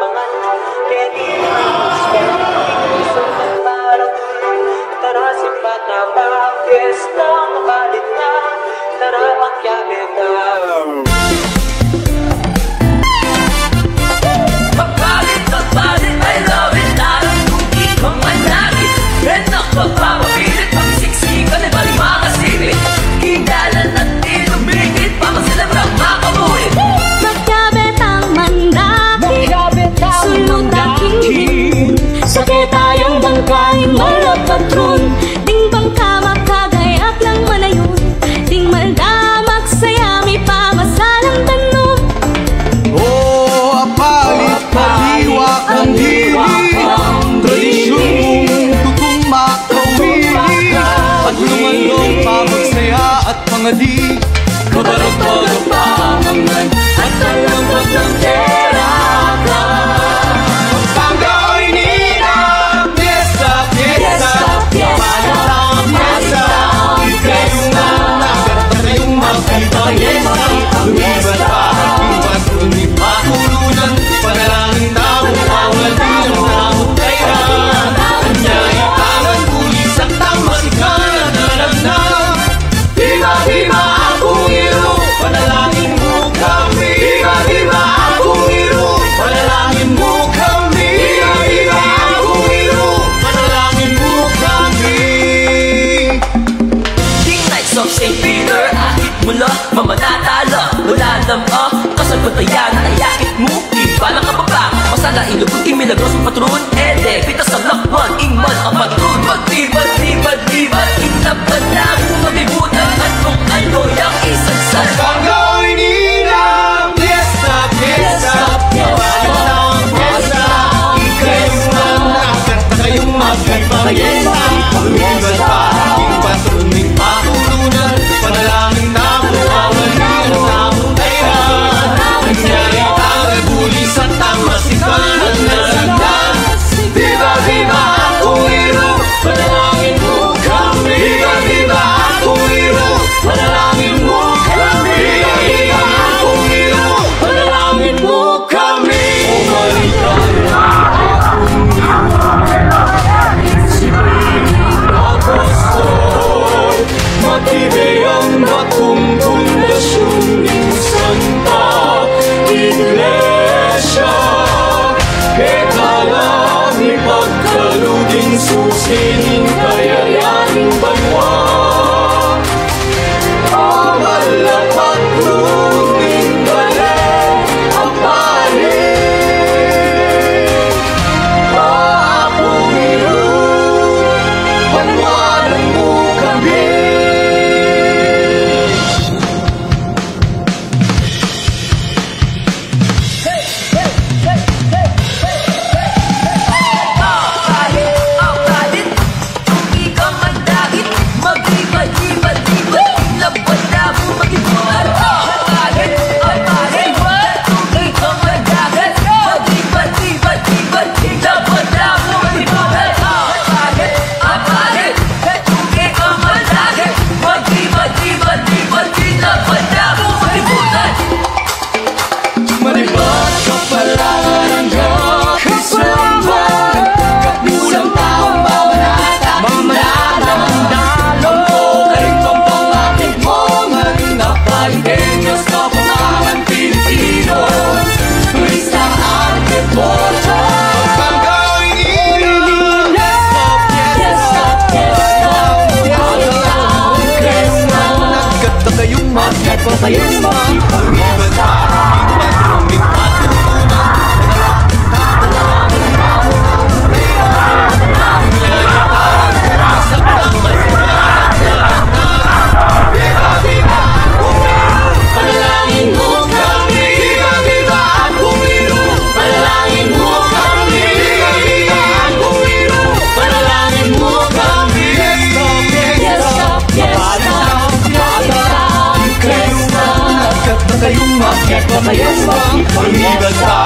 abangan. Kaya di isang pagparang tara simpat na bakis na mabalit na tara makyabit na. Magpalit, I love it. Larang kung di ko manakit. Enak magpapapilit, pagsiksikan ay bali makasilip. Kindalan at tinumigit, pamasilabrak makamulit. Magkabit ang mandakit, sulong daking sakit tayong bangkain, malot patron. Ding bangka makagayak lang malayon, ding maldamak saya may pamasalang tanong. Oh, apalit kaliwa ang dili, tradisyon mong tutong makawili. At lumandong pamagsaya at pangadi, kabarag-barag ang pamangan at kalambot ng tera ka. Pagkaoy nila, fiesta, fiesta, palang fiesta. Ikayong nanagat na kayong magpipayesta. Lumibat pa, iwas kundi patulunan. Panalangin na bukawal din ang nakutaya. Kanya'y tangan pulis at tamasikan na nagnag. Viva, viva akong iro, panalangin mo kami. Viva, viva akong iro, panalangin mo kami. Viva, viva akong iro, panalangin mo kami. King Knights of St. Peter, ahit mula, mamanatala. Wala lamang, kasagbatayan, ayakit mo. Iba lang kababa, masala ilubog, imilagros ang patron. Ede, pitas ang lakman, ingman ang patron. Magtibad, tibad, tibad, inabad na kung mabibutan. At kung ano yung isang sal. Pagkaoy nila, fiesta, fiesta, palang fiesta. Ikayong nanagat na kayong magpipayesta. Lumibat pa, aking patron may patulunan. Panalangin na bukawal din ang nakutaya. Kanya'y tangan pulis at tamasikan at nalagdan. Viva, viva akong iro, panalangin mo kami. Viva, viva akong iro, panalangin mo kami. Viva, viva akong iro, panalangin mo kami. Umalitan na akong iro, sipiling apostol. Matibay ang batong pundasyon ng Santa Iglesia. Kekalang ipagkaluging susinin kayayaning banwa. Amal na pagluging balen ang palit. Paapong iro, panwanan mo kami. Ang palit, kung ikaw mandakit. Mag-ibad-ibad, ilabot na mo mag-ibad. Ang palit, kung ikaw mandakit. Mag-ibad-ibad, ilabot na mo mag-ibad. Ang palit, kung ikaw mandakit. Mag-ibad-ibad, ilabot na mo mag-ibad. Maribat ka pala ng kaislamban, katmulang taong mamanata ng dalong ko. Kahit pampang ating mongan, napalitin Diyos na pangalan Pilipino. Turista ang devoto. Pagkaoy nila, fiesta, fiesta, palang kayong nanagat na kayong magpipayesta. Lumibat pa, aking patron may patulunan. Panalangin na bukawal din ang nakutaya. Kanya'y tangan pulis at tamasikan at nalagdan. Viva, viva akong iro, panalangin mo kami. Viva, viva akong iro, panalangin mo kami. Viva, viva akong iro, panalangin mo kami. Fiesta, fiesta, palang fiesta. Ikayong nanagat na kayong magpipayesta. Lumibat pa,